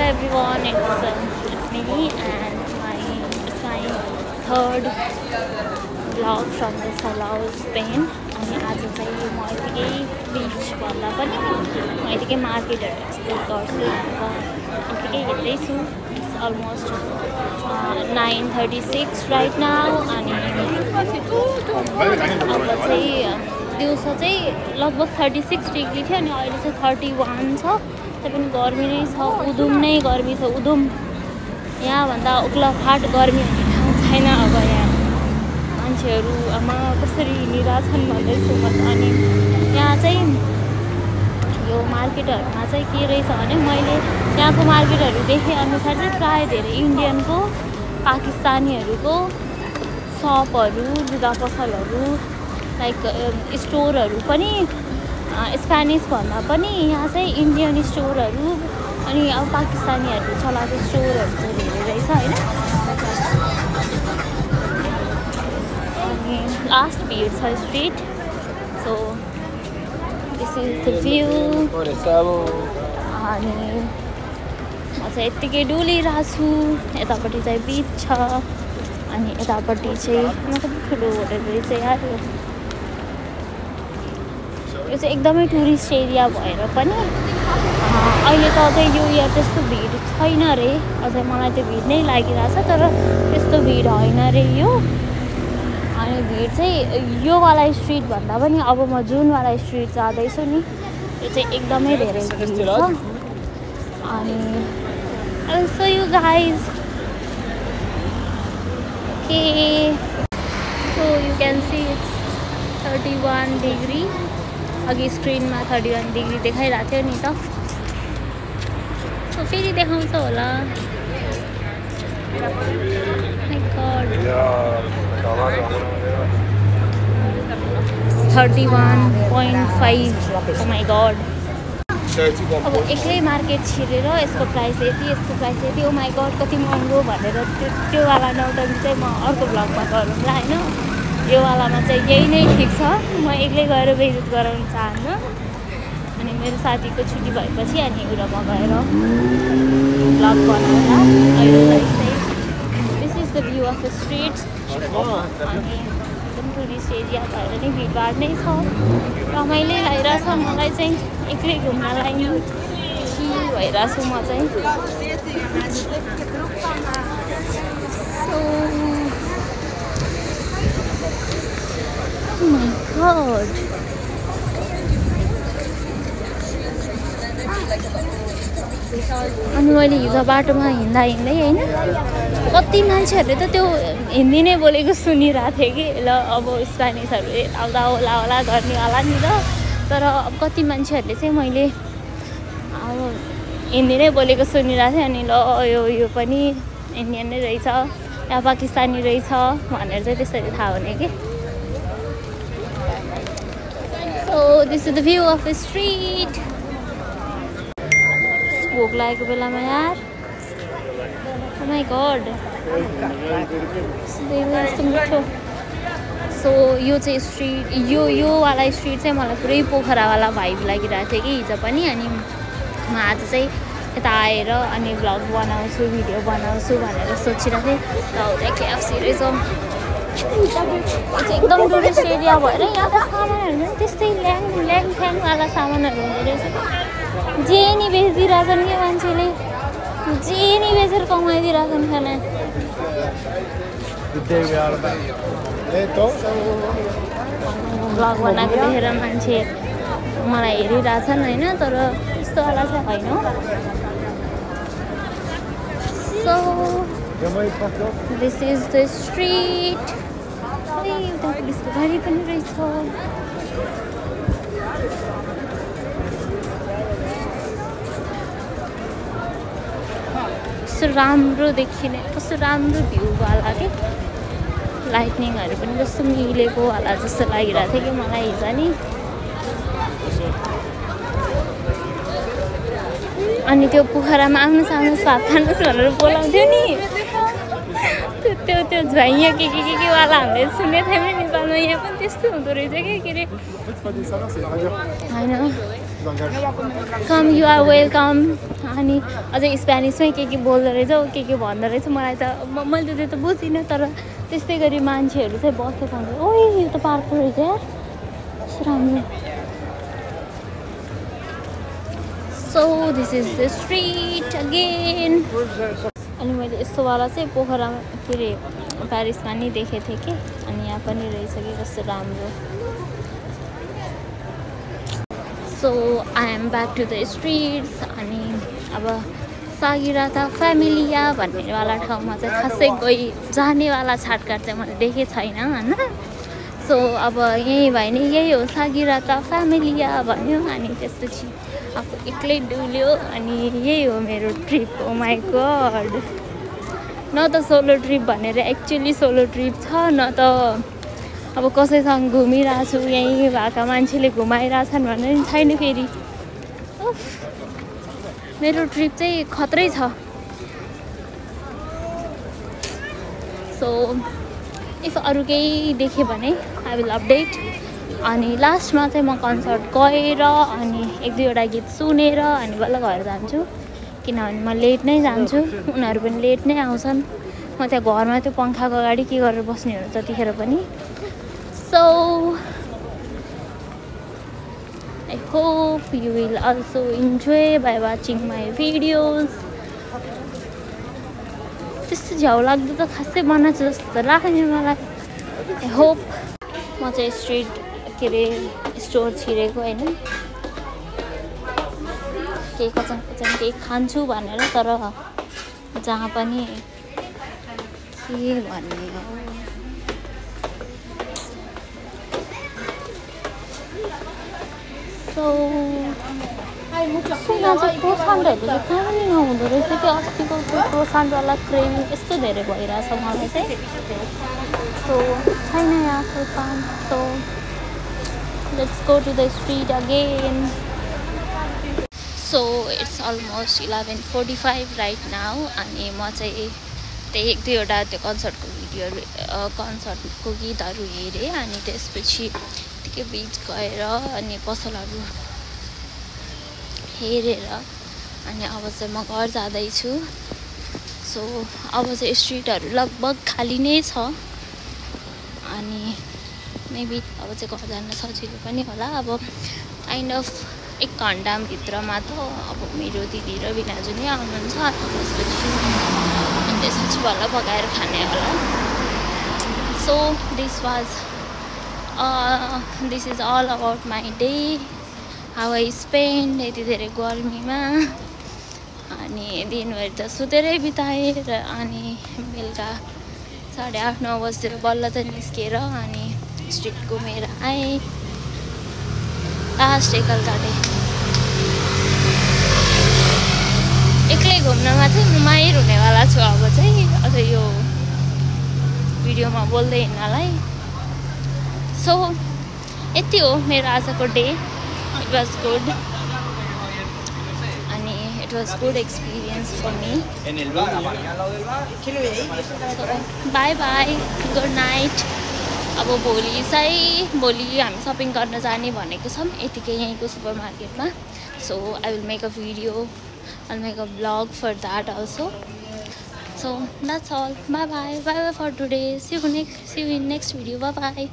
everyone, it's me and it's my third vlog from the Salau, Spain. अनि आज चाहिँ म यतिकै बिच भन्दा पनि म यतिकै मार्केटहरु एक्सप्लोर गर्छु यतिकै हेर्दैछु. It's almost 9:36 right now. अनि अब चाहिँ दिउँसो चाहिँ लगभग 36 डिग्री थियो अनि अहिले चाहिँ 31 छ. त्यो पनि गर्मी नै छ, उदुम नै गर्मी छ. उदुम यहाँ भन्दा उक्लाफाट गर्मी हुने ठाउँ छैन. अब यहाँ मान्छेहरू आमा कसरी हिँडिरहेछन् भन्दैछु म. अनि यहाँ चाहिँ यो मार्केटहरुमा चाहिँ के रहेछ भने मैले यहाँको मार्केटहरु देखे अनुसार चाहिँ प्राय धेरै इन्डियनको, पाकिस्तानीहरुको शपहरु, लुगा पसलहरु, लाइक स्टोरहरु पनि स्पेनिश भन्दा पनि यहाँ चाहिँ इन्डियन स्टोरहरु अनि अब पाकिस्तानीहरु चलाएको स्टोरहरु चाहिँ धेरै रहेछ हैन. अनि लास्ट भिड छ street. So this is the view. अनि म चाहिँ यतिकै डुलिरहेको छु. यतापट्टि चाहिँ बीच छ अनि यतापट्टि चाहिँ मतलब ठुलो होटल रहेछ यार. यो चाहिँ एकदमै टुरिस्ट एरिया भएर पनि अहिले त अझै यो यहाँ त्यस्तो भिड छैन रे. अझै मलाई त्यो भिड नै लागिरहेछ तर त्यस्तो भिड होइन रे यो. अनि भिड चाहिँ यो वाला स्ट्रीट भन्दा पनि अब म जुन वाला स्ट्रीट जाँदैछु नि यो चाहिँ एकदमै धेरै भिड छ. अनि so you guys okay, so you can see it's 31 degree. अघि स्क्रिनमा 31 डिग्री देखाइरहेको थियो नि त. सो फेरि देखाउँछ होला. My God. 31.5. Oh my God. अब एक्लै मार्केट छिरेर यसको प्राइस यति, यसको प्राइस यति, ओ माई गड कति महँगो भनेर त्यो वाला नौटङ्की चाहिँ म अर्को भ्लगमा गरौँला हैन. यो वालामा चाहिँ यही नै ठिक छ. म एक्लै गएर भिजिट गराउन चाहन्न. अनि मेरो साथीको छुट्टी भएपछि अनि उरामा गएर भ्लग बनाउँला. अहिले चाहिँ this is the view of the streets. अनि एकदम टुरिस्ट एरिया भएर नै भिडभाड नै छ. रमाइलो लागिरहेछ मलाई चाहिँ एक्लै घुम्नलाई चिल भइरहेको छु म चाहिँ. Oh my God. अनि मैले हिजो बाटोमा हिँड्दा होइन कति मान्छेहरूले त त्यो हिन्दी नै बोलेको सुनिरहेको थिएँ कि ल अब स्पेनिसहरू आउँदा होला गर्नेवाला नि त. तर अब कति मान्छेहरूले चाहिँ मैले अब हिन्दी नै बोलेको सुनिरहेको थिएँ. अनि ल यो पनि इन्डियन नै रहेछ या पाकिस्तानी रहेछ भनेर चाहिँ त्यसरी थाहा हुने कि. So this is the view of a street. भोक लागेको बेलामा यार. Oh my God. सो यो चाहिँ स्ट्रिट यो वाला स्ट्रिट चाहिँ मलाई पुरै पोखरावाला भाइब लागिरहेको थियो कि हिजो पनि. अनि म आज चाहिँ यता आएर अनि भ्लग बनाउँछु, भिडियो बनाउँछु भनेर सोचिरहेको थिएँ. र उता KFC रहेछ. एकदम टुरिस्ट एरिया भएर यहाँ त सामानहरू पनि त्यस्तै ल्याङफ्याङवाला सामानहरू हुँदो रहेछ. जे नि बेचिदिरहेछन् क्या मान्छेले, जे नि बेचेर कमाइदिरहेछन् खाना. भ्लग बनाएको देखेर मान्छे मलाई हेरिरहेछन् होइन, तर त्यस्तोवाला चाहिँ होइन. So this is the street. उता पुलिसको गाडी पनि रहेछ. कस्तो राम्रो देखिने, कस्तो राम्रो भ्यूवाला के. लाइटनिङहरू पनि कस्तो मिलेको होला जस्तो लागिरहेको थियो कि मलाई हिजो नि. अनि त्यो पोखरामा आउनुहोस् भात खानुहोस् भनेर बोलाउँथ्यो नि. त्यो झ्वाइया के वाला हामीले सुनेको थियौँ नि नेपालमा. यहाँ पनि त्यस्तो हुँदो रहेछ क्या. के अरे होइन कम यु आर वेलकम अनि अझै स्पेनिसमै के बोल्दो रहेछ के भन्दो रहेछ मलाई त मैले त्यो त बुझिनँ तर त्यस्तै गरी मान्छेहरू चाहिँ बसेको हुन्छ ओइ यो त पार्क रहेछ यार कस्तो राम्रो so this is the street again अनि मैले यस्तोवाला चाहिँ पोखरामा के अरे प्यारिसमा नि देखेको थिएँ कि अनि यहाँ पनि रहेछ कि कस्तो राम्रो so I am back to the streets अनि अब सागिराता फ्यामिलिया भन्नेवाला ठाउँमा चाहिँ खासै गई जानेवाला छाटकाट चाहिँ मैले देखेको छैन होइन सो अब यहीँ भयो नि यही हो सागिराता फ्यामिलिया भन्यो अनि त्यसपछि आफू एक्लै डुल्यो अनि यही हो मेरो ट्रिप ओ माई गड न त सोलो ट्रिप भनेर एक्चुअली सोलो ट्रिप छ न त अब कसैसँग घुमिरहेको छु यहीँ भएका मान्छेले घुमाइरहेछन् भन्ने पनि छैन फेरि मेरो ट्रिप चाहिँ खत्रै छ सो इफ अरू केही देखेँ भने आई विल अपडेट अनि लास्टमा चाहिँ म कन्सर्ट गएर अनि 1-2वटा गीत सुनेर अनि बल्ल घर जान्छु किनभने म लेट नै जान्छु उनीहरू पनि लेट नै आउँछन् म त्यहाँ घरमा त्यो पङ्खाको अगाडि के गरेर बस्ने हुन्छ त्यतिखेर पनि so I hope you will also enjoy by watching my videos त्यस्तो झ्याउ लाग्दो त खासै बनाएको जस्तो त लाग्यो मलाई आई होप म चाहिँ स्ट्रिट के अरे स्टोर छिरेको होइन केही कचन केही खान्छु भनेर तर जहाँ पनि के भन्ने हो सो यहाँ चाहिँ क्रोसान्टहरू चाहिँ कहाँ पनि नहुँदो रहेछ त्यो अस्तिको क्रोसान्टवाला क्रेम यस्तो धेरै भइरहेछ मलाई चाहिँ सो छैन यहाँ क्रोसान्ट so let's go to the street again so it's almost 11:45 right now अनि म चाहिँ त्यही 1-2वटा त्यो कन्सर्टको भिडियोहरू कन्सर्टको गीतहरू हेरेँ अनि त्यसपछि त्यतिकै बिच गएर अनि पसलहरू हेरेर अनि अब चाहिँ म घर जाँदैछु सो अब चाहिँ स्ट्रिटहरू लगभग खाली नै छ अनि मेबी अब चाहिँ घर जान सजिलो पनि होला अब काइन्ड अफ 1 घन्टाभित्रमा त अब मेरो दिदी र बिनाजु नै आउनुहुन्छ त्यसपछि बल्ल पकाएर खाने होला so this is all about my day how I spend यति धेरै गर्मीमा अनि दिनभरि त सुतेरै बिताएँ र अनि बेलुका 8:30-9 बजीतिर बल्ल त निस्केर अनि स्ट्रिट घुमेर आएँ लास्ट एकलकाटे एक्लै घुम्नमा चाहिँ म माहिर हुनेवाला छु अब चाहिँ अझ यो भिडियोमा बोल्दै हिँड्नलाई सो यति हो मेरो आजको डे इट वाज गुड अनि it was good experience for me bye bye good night अब भोलि हामी सपिङ गर्न जाने भनेको छौँ यतिकै यहीँको सुपर मार्केटमा so I will make a video I will make a blog for that also so that's all bye bye for today see you in next video bye by